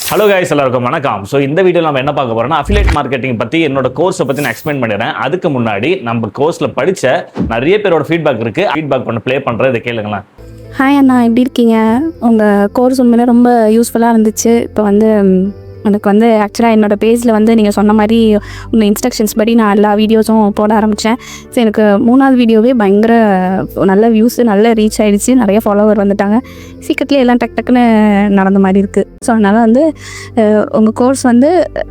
Hello guys, எல்லாருக்கும் வணக்கம். So இந்த வீடியோ நம்ம என்ன பார்க்க போறோம்னா அஃபிலியேட் மார்க்கெட்டிங் பற்றி என்னோட கோர்ஸை பற்றி நான் எக்ஸ்பிளைன் பண்ணிடுறேன். அதுக்கு முன்னாடி நம்ம கோர்ஸில் படித்த நிறைய பேரோட ஃபீட்பேக் இருக்குது. ஃபீட்பேக் பண்ண ப்ளே பண்ணுறது இதை கேளுங்களேன். ஹாய் அண்ணா, எப்படி இருக்கீங்க? உங்கள் கோர்ஸ் உண்மையிலே ரொம்ப யூஸ்ஃபுல்லாக இருந்துச்சு. இப்போ எனக்கு ஆக்சுவலாக என்னோடய பேஜில் நீங்கள் சொன்ன மாதிரி உங்கள் இன்ஸ்ட்ரக்ஷன்ஸ் படி நான் எல்லா வீடியோஸும் போட ஆரம்பித்தேன். ஸோ எனக்கு 3வது வீடியோவே பயங்கர நல்ல வியூஸு, நல்ல ரீச் ஆகிடுச்சு, நிறைய ஃபாலோவர் வந்துட்டாங்க. சீக்கிரத்துலேயே எல்லாம் டக்குன்னு நடந்த மாதிரி இருக்குது. ஸோ அதனால் உங்கள் கோர்ஸ்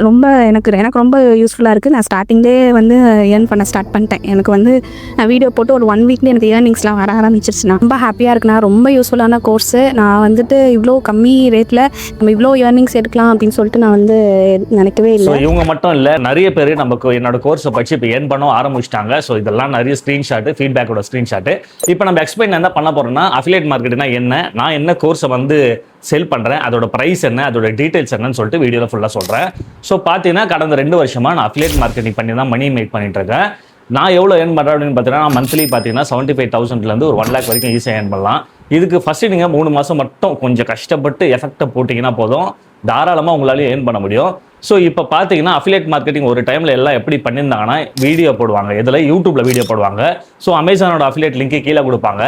ரொம்ப எனக்கு ரொம்ப யூஸ்ஃபுல்லாக இருக்குது. நான் ஸ்டார்டிங்லேயே ஏர்ன் பண்ண ஸ்டார்ட் பண்ணிட்டேன். எனக்கு நான் வீடியோ போட்டு ஒரு 1 வீக்லேயே எனக்கு ஏர்னிங்ஸ்லாம் வர ஆரம்பிச்சிருச்சு. நான் ரொம்ப ஹாப்பியாக இருக்குண்ணா. ரொம்ப யூஸ்ஃபுல்லான கோர்ஸு. நான் இவ்வளோ கம்மி ரேட்டில் நம்ம இவ்வளோ ஏர்னிங்ஸ் எடுக்கலாம் அப்படின்னு சொல்லிட்டு நான் நினைக்கவே இல்லை. இவங்க மட்டும் இல்லை, நிறைய பேர் நமக்கு என்னோட கோர்ஸை படிச்சு இப்போ ஏர்ன் பண்ண ஆரம்பிச்சிட்டாங்க. ஸோ இதெல்லாம் நிறைய ஸ்க்ரீன்ஷாட்டு, ஃபீட்பேக்கோட ஸ்க்ரீன்ஷாட்டு. இப்போ நம்ம எக்ஸ்பிளைன் என்ன பண்ண போறோம்னா அஃபிலியேட் மார்க்கெட்டிங்னா என்ன, நான் என்ன கோர்ஸை செல் பண்ணுறேன், அதோட ப்ரைஸ் என்ன, அதோட டீடைல்ஸ் என்னன்னு சொல்லிட்டு வீடியோவில் ஃபுல்லாக சொல்கிறேன். ஸோ பார்த்தீங்கன்னா கடந்த 2 வருஷமாக நான் அஃபிலியேட் மார்க்கெட்டிங் பண்ணி தான் மணி மேக் பண்ணிட்டு இருக்கேன். நான் எவ்வளோ ஏர்ன் பண்ணுறேன் அப்படின்னு பார்த்தீங்கன்னா மந்த்லி பார்த்தீங்கன்னா 75,000 ஒரு 1 lakh வரைக்கும் ஈஸியாக ஏர்ன் பண்ணலாம். இதுக்கு ஃபஸ்ட்டு நீங்கள் 3 மாதம் மட்டும் கொஞ்சம் கஷ்டப்பட்டு எஃபெக்டை போட்டிங்கன்னா போதும், தாராளமாக உங்களாலேயும் ஏர்ன் பண்ண முடியும். ஸோ இப்போ பார்த்தீங்கன்னா அஃபிலியேட் மார்க்கெட்டிங் ஒரு டைமில் எல்லாம் எப்படி பண்ணியிருந்தாங்கன்னா வீடியோ போடுவாங்க, இதில் யூடியூப்பில் வீடியோ போடுவாங்க. ஸோ அமேசானோட அஃபிலியேட் லிங்க்கு கீழே கொடுப்பாங்க.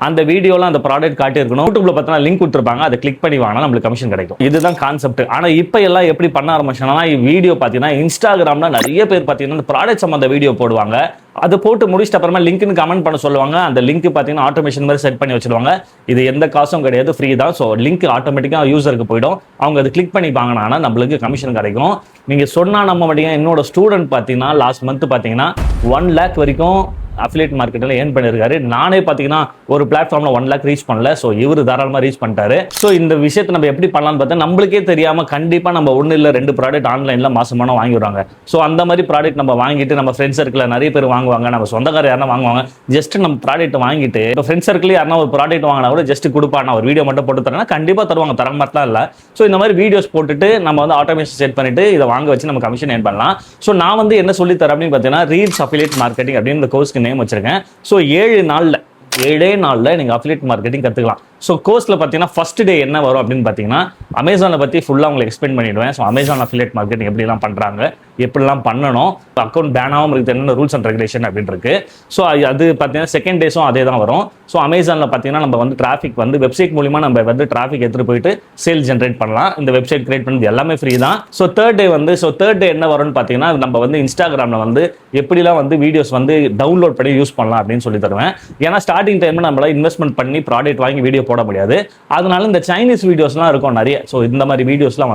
அந்த வீடியோலாம் அந்த ப்ராடக்ட் காட்டியிருக்கணும். யூடியூப்ல பார்த்தா லிங்க் கொடுத்துருப்பாங்க, அதை கிளிக் பண்ணி வாங்கினா நம்மளுக்கு கமிஷன் கிடைக்கும். இதுதான் கான்செப்ட். ஆனால் இப்போ எல்லாம் எப்படி பண்ண ஆரம்பிச்சாங்கன்னா வீடியோ பார்த்தீங்கன்னா இன்ஸ்டாகிராமில் நிறைய பேர் பார்த்தீங்கன்னா இந்த ப்ராடக்ட் சம்மந்த வீடியோ போடுவாங்க. அதை போட்டு முடிச்சிட்ட அப்புறமா லிங்க்னு கமெண்ட் பண்ண சொல்லுவாங்க. அந்த லிங்க் பார்த்தீங்கன்னா ஆட்டோமேஷன் மாதிரி செட் பண்ணி வச்சிருவாங்க. இது எந்த காசும் கிடையாது, ஃப்ரீ தான். ஸோ லிங்க் ஆட்டோமேட்டிக்காக யூசருக்கு போயிடும். அவங்க அதை கிளிக் பண்ணி வாங்கினா நம்மளுக்கு கமிஷன் கிடைக்கும். நீங்கள் சொன்னால் நம்ப மாட்டீங்க, என்னோட ஸ்டூடெண்ட் பார்த்தீங்கன்னா லாஸ்ட் மந்த் பார்த்தீங்கன்னா 1 lakh வரைக்கும் அஃபிலியேட் மார்க்கெட்டில் ஏர்ன் பண்ணியிருக்காரு. நானே பார்த்தீங்கன்னா ஒரு பிளாட்ஃபார்மில் 1 lakh ரீச் பண்ணல. ஸோ இவர் தாராளமாக ரீச் பண்ணிட்டாரு. ஸோ இந்த விஷயத்தை நம்ம எப்படி பண்ணலாம்னு பார்த்தா நம்மளுக்கே தெரியாமல் கண்டிப்பாக நம்ம 1 இல்லை 2 ப்ராடக்ட் ஆன்லைனில் மாசமான வாங்கிடுவாங்க. ஸோ அந்த மாதிரி ப்ராடக்ட் நம்ம வாங்கிட்டு நம்ம ஃப்ரெண்ட்ஸ் சர்க்கிளில் நிறைய பேர் வாங்குவாங்க, நம்ம சொந்தக்காரர் யாரும் வாங்குவாங்க. ஜஸ்ட் நம்ம ப்ராடக்ட் வாங்கிட்டு இப்போ ஃப்ரெண்ட்ஸ் சர்க்கிள் யாருன்னா ஒரு ப்ராடக்ட் வாங்கினா கூட ஜஸ்ட் கொடுப்பாங்க, ஒரு வீடியோ மட்டும் போட்டு தரேன்னா கண்டிப்பாக தருவாங்க, தர மாதிரிலாம் இல்லை. ஸோ இந்த மாதிரி வீடியோஸ் போட்டுட்டு நம்ம ஆட்டோமேஷன் செட் பண்ணிட்டு இதை வாங்க வச்சு நம்ம கமிஷன் ஏர்ன் பண்ணலாம். ஸோ நான் என்ன சொல்லி தரேன் அப்படின்னு பார்த்தீங்கன்னா ரீல்ஸ் அஃபிலியேட் மார்க்கெட்டிங் அப்படின்னு இந்த கோர்ஸ்க்கு நேம் வச்சிருக்கேன். ஸோ 7 நாளில் நீங்கள் அஃபிலியேட் மார்க்கெட்டிங் கற்றுக்கலாம். ஸோ கோர்ஸில் பார்த்தீங்கன்னா ஃபர்ஸ்ட் டே என்ன வரும் அப்படின்னு பார்த்தீங்கன்னா அமேசானை பற்றி ஃபுல்லாக உங்களுக்கு எக்ஸ்பிளைன் பண்ணிவிடுவேன். ஸோ அமேசான் அஃபிலியேட் மார்க்கெட்டிங் எப்படிலாம் பண்ணுறாங்க, எப்படிலாம் பண்ணணும், அக்கௌண்ட் பேன் ஆகாமல் இருக்குது, என்னென்ன ரூல்ஸ் அண்ட் ரெகுலேஷன் அப்படின்னு இருக்கு. ஸோ அது பார்த்தீங்கன்னா செகண்ட் டேஸும் அதே தான் வரும். ஸோ அமேசானில் பார்த்தீங்கன்னா நம்ம டிராஃபிக் வெப்சைட் மூலிமா நம்ம டிராஃபிக் எடுத்துகிட்டு போயிட்டு சேல் ஜென்ரேட் பண்ணலாம். இந்த வெப்சைட் கிரியேட் பண்ணது எல்லாமே ஃப்ரீ தான். ஸோ தேர்ட் டே என்ன வரும்னு பார்த்தீங்கன்னா நம்ம இன்ஸ்டாகிராமில் எப்படிலாம் வீடியோஸ் டவுன்லோட் பண்ணி யூஸ் பண்ணலாம் அப்படின்னு சொல்லி தருவேன். ஏன்னா ஸ்டார்டிங் டைமில் நம்மளால இன்வெஸ்ட்மெண்ட் பண்ணி ப்ராடக்ட் வாங்கி வீடியோ போட முடியாது. அதனால இந்த சைனீஸ் வீடியோஸ்லாம் இருக்கும் நிறைய. ஸோ இந்த மாதிரி வீடியோஸ்லாம்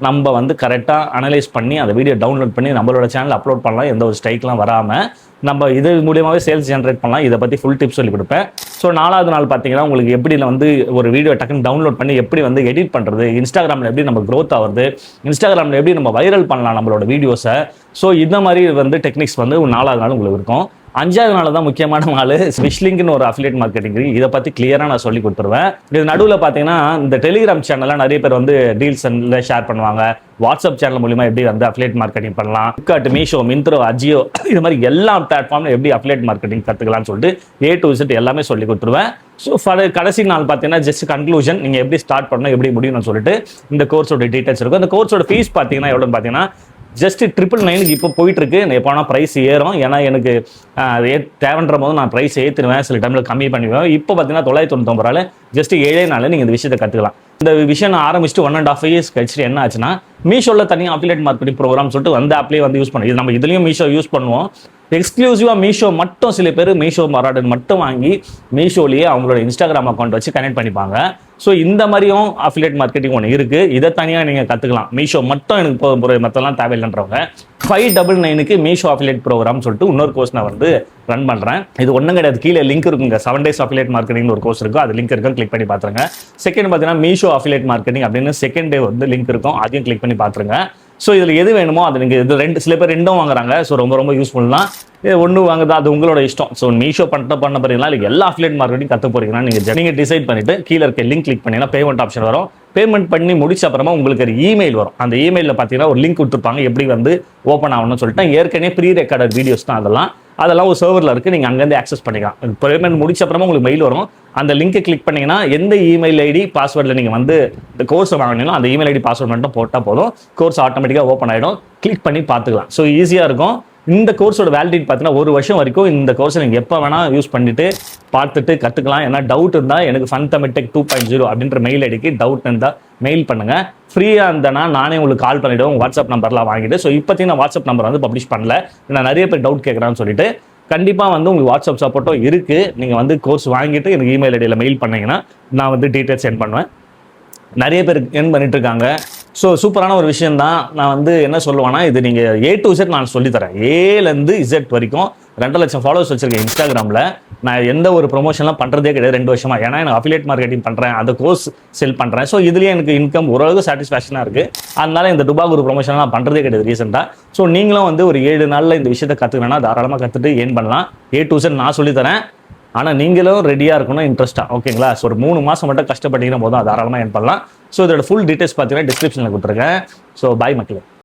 நம்ம கரெக்டாக அனலைஸ் பண்ணி அந்த வீடியோ டவுன்லோட் பண்ணி நம்மளோட சேனல் அப்லோட் பண்ணலாம். எந்த ஒரு ஸ்ட்ரைக்லாம் வராமல் நம்ம இது மூலியமாகவே சேல்ஸ் ஜென்ரேட் பண்ணலாம். இதை பற்றி ஃபுல் டிப்ஸ் சொல்லி கொடுப்பேன். ஸோ 4வது நாள் பார்த்தீங்கன்னா உங்களுக்கு எப்படி ஒரு வீடியோ டக்குன்னு டவுன்லோட் பண்ணி எப்படி எடிட் பண்ணுறது, இன்ஸ்டாகிராமில் எப்படி நம்ம க்ரோத் ஆகுது, இன்ஸ்டாகிராமில் எப்படி நம்ம வைரல் பண்ணலாம் நம்மளோட வீடியோஸை. ஸோ இந்த மாதிரி டெக்னிக்ஸ் 4வது நாள் உங்களுக்கு இருக்கும். 5வது நாள் தான் முக்கியமான நாள். ஸ்விஷ்லிங்க்னு ஒரு அஃபிலியேட் மார்க்கெட்டிங் இதை பற்றி கிளியராக நான் சொல்லி கொடுத்துருவேன். இது நடுவில் பார்த்தீங்கன்னா இந்த டெலிகிராம் சேனலில் நிறைய பேர் டீல்ஸ் ஷேர் பண்ணுவாங்க. வாட்ஸ்அப் சேனல் மூலிமா எப்படி அஃபிலியேட் மார்க்கெட்டிங் பண்ணலாம், ஃப்ளிப்கார்ட், மீஷோ, மிந்த்ரோ, அஜியோ இது மாதிரி எல்லா பிளாட்ஃபார்ம்ல எப்படி அஃபிலியேட் மார்க்கெட்டிங் கற்றுக்கலாம்னு சொல்லிட்டு A to Z எல்லாமே சொல்லி கொடுத்துருவேன். ஸோ கடைசி நாள் பார்த்தீங்கன்னா ஜஸ்ட் கன்க்ளூஷன், நீங்கள் எப்படி ஸ்டார்ட் பண்ணணும், எப்படி முடியும்னு சொல்லிட்டு இந்த கோர்ஸோட டீடைல்ஸ் இருக்கும். இந்த கோர்ஸோட ஃபீஸ் பார்த்தீங்கன்னா எவ்வளோன்னு பார்த்தீங்கன்னா ஜஸ்ட் 999 இப்போ போயிட்டு இருக்கு. எப்போனா ப்ரைஸ் ஏறும், ஏன்னா எனக்கு தேவைன்ற போது நான் ப்ரைஸ் ஏற்றிடுவேன், சில டைமில் கம்மி பண்ணிடுவேன். இப்போ பார்த்தீங்கன்னா 999 ஜஸ்ட் 7 நாளில் நீங்கள் இந்த விஷயத்தை கற்றுக்கலாம். இந்த விஷயம் நான் ஆரம்பிச்சுட்டு 1.5 years கழிச்சுட்டு என்ன ஆச்சுன்னா மீஷோவில் தனியாக அஃபிலியேட் மார்க்கெட்டிங் ப்ரோக்ராம் சொல்லிட்டு ஆப்லேயே யூஸ் பண்ணுவோம். இது நம்ம இதுலேயும் மீஷோ யூஸ் பண்ணுவோம். எக்ஸ்க்ளூசிவாக மீஷோ மட்டும் சில பேர் மீஷோ ப்ராடக்ட் மட்டும் வாங்கி மீஷோலேயே அவங்களோட இன்ஸ்டாகிராம் அக்கௌண்ட் வச்சு கனெக்ட் பண்ணிப்பாங்க. ஸோ இந்த மாதிரியும் அஃபிலியேட் மார்க்கெட்டிங் ஒன்று இருக்குது. இதை தனியாக நீங்கள் கற்றுக்கலாம். மீஷோ மட்டும் எனக்கு போதும், மற்றெல்லாம் தேவையில்லைன்றவங்க 599க்கு மீஷோ அஃபிலியேட் ப்ரோக்ராம் சொல்லிட்டு இன்னொரு கோர்ஸ் நான் ரன் பண்ணுறேன். இது ஒன்றும் கிடையாது, கீழே லிங்க் இருக்குங்க. 7 days அஃபிலியேட் மார்க்கெட்டிங் ஒரு கோர்ஸ் இருக்கும், அது லிங்க் இருக்கும், கிளிக் பண்ணி பார்த்துருங்க. செகண்ட் பார்த்தீங்கன்னா மீஷோ அஃபிலியேட் மார்க்கெட்டிங் அப்படின்னு செகண்ட் டே லிங்க் இருக்கும், அதையும் கிளிக் பண்ணி பார்த்துருங்க. ஸோ இதில் எது வேணுமோ அது நீங்கள் இது சில பேர் 2 வாங்குறாங்க. ஸோ ரொம்ப யூஸ்ஃபுல் தான். ஒன்று வாங்குதா அது உங்களோட இஷ்டம். ஸோ மீஷோ பண்ண போறீங்களா இல்லை எல்லா அஃபிலியேட் மார்க்கெட்டிங் கற்று போறீங்கன்னா நீங்கள் டிசைட் பண்ணிட்டு கீழே இருக்க லிங்க் கிளிக் பண்ணிங்கன்னா பேமெண்ட் ஆப்ஷன் வரும். பேமெண்ட் பண்ணி முடிச்ச அப்புறமா உங்களுக்கு ஒரு இமெயில் வரும். அந்த இமெயிலில் பார்த்தீங்கன்னா ஒரு லிங்க் கொடுத்துருப்பாங்க எப்படி ஓப்பன் ஆகணும்னு சொல்லிட்டு. ஏற்கனவே ப்ரீ ரெக்கார்டட் வீடியோஸ் தான் அதெல்லாம். அதெல்லாம் ஒரு சர்வரில் இருக்குது, நீங்கள் அங்கேருந்து ஆக்சஸ் பண்ணிக்கலாம். பேமெண்ட் முடிச்ச அப்புறமா உங்களுக்கு மெயில் வரும், அந்த லிங்கை கிளிக் பண்ணிங்கன்னா எந்த இமெயில் ஐடி பாஸ்வேர்டில் நீங்கள் வந்து இந்த கோர்ஸை வாங்கினீங்களோ அந்த இமெயில் ஐடி பாஸ்வேர்ட் மட்டும் போட்டால் போதும், கோர்ஸ் ஆட்டோமேட்டிக்காக ஓப்பன் ஆகிடும். கிளிக் பண்ணி பார்த்துக்கலாம். ஸோ ஈஸியாக இருக்கும். இந்த கோர்ஸோட வேலிடிட்டி பார்த்தீங்கன்னா 1 வருஷம் வரைக்கும் இந்த கோர்ஸை நீங்கள் எப்போ வேணால் யூஸ் பண்ணிட்டு பார்த்துட்டு கற்றுக்கலாம். ஏன்னா டவுட் இருந்தால் எனக்கு FunTamilTech 2.0 அப்படின்ற மெயில் ஐடிக்கு டவுட் இருந்தால் மெயில் பண்ணுங்கள். ஃப்ரீயாக இருந்தேன்னா நானே உங்களுக்கு கால் பண்ணிவிடுவோம், வாட்ஸ்அப் நம்பர்லாம் வாங்கிட்டு. ஸோ இப்போதைக்கு நான் வாட்ஸ்அப் நம்பர் வந்து பப்ளிஷ் பண்ணல, நான் நிறைய பேர் டவுட் கேட்குறான்னு சொல்லிட்டு. கண்டிப்பாக வந்து உங்களுக்கு வாட்ஸ்அப் சப்போர்ட்டும் இருக்குது. நீங்கள் வந்து கோர்ஸ் வாங்கிட்டு எனக்கு இமெயில் ஐடியில் மெயில் பண்ணிங்கன்னா நான் வந்து டீட்டெயில்ஸ் சென்ட் பண்ணுவேன். நிறைய பேர் என் பண்ணிட்டு இருக்காங்க. ஸோ சூப்பரான ஒரு விஷயம் தான். நான் வந்து என்ன சொல்லுவேன்னா, இது நீங்கள் A to Z நான் சொல்லித்தரேன். ஏலேருந்து Z வரைக்கும் 2 லட்சம் ஃபாலோவர்ஸ் வச்சிருக்கேன் இன்ஸ்டாகிராமில். நான் எந்த ஒரு ப்ரொமோஷன்லாம் பண்ணுறதே கிடையாது 2 வருஷமா. ஏன்னா எனக்கு அஃபிலியேட் மார்க்கெட்டிங் பண்ணுறேன், அந்த கோர்ஸ் செல் பண்ணுறேன். ஸோ இதுலேயே எனக்கு இன்கம் ஓரளவுக்கு சாட்டிஸ்ஃபேக்ஷனாக இருக்குது. அதனால இந்த டுபா குரு ப்ரொமோஷன் நான் பண்ணுறதே கிடையாது ரீசெண்டாக. ஸோ நீங்களும் வந்து ஒரு 7 நாளில் இந்த விஷயத்தை கற்றுக்கணும்னா தாராளமாக கற்றுட்டு ஏன் பண்ணலாம். A to Z நான் சொல்லித்தரேன். ஆனால் நீங்களும் ரெடியாக இருக்கணும், இன்ட்ரெஸ்ட்டாக. ஓகேங்களா? ஸோ ஒரு 3 மாதம் மட்டும் கஷ்டப்பட்டீங்கன்னா போதும், தாராளமாக ஏன் பண்ணலாம். ஸோ இதோட ஃபுல் டீட்டெயில்ஸ் பார்த்தீங்கன்னா டிஸ்கிரிப்ஷனில் கொடுத்துருக்கேன். ஸோ பாய் மக்களே.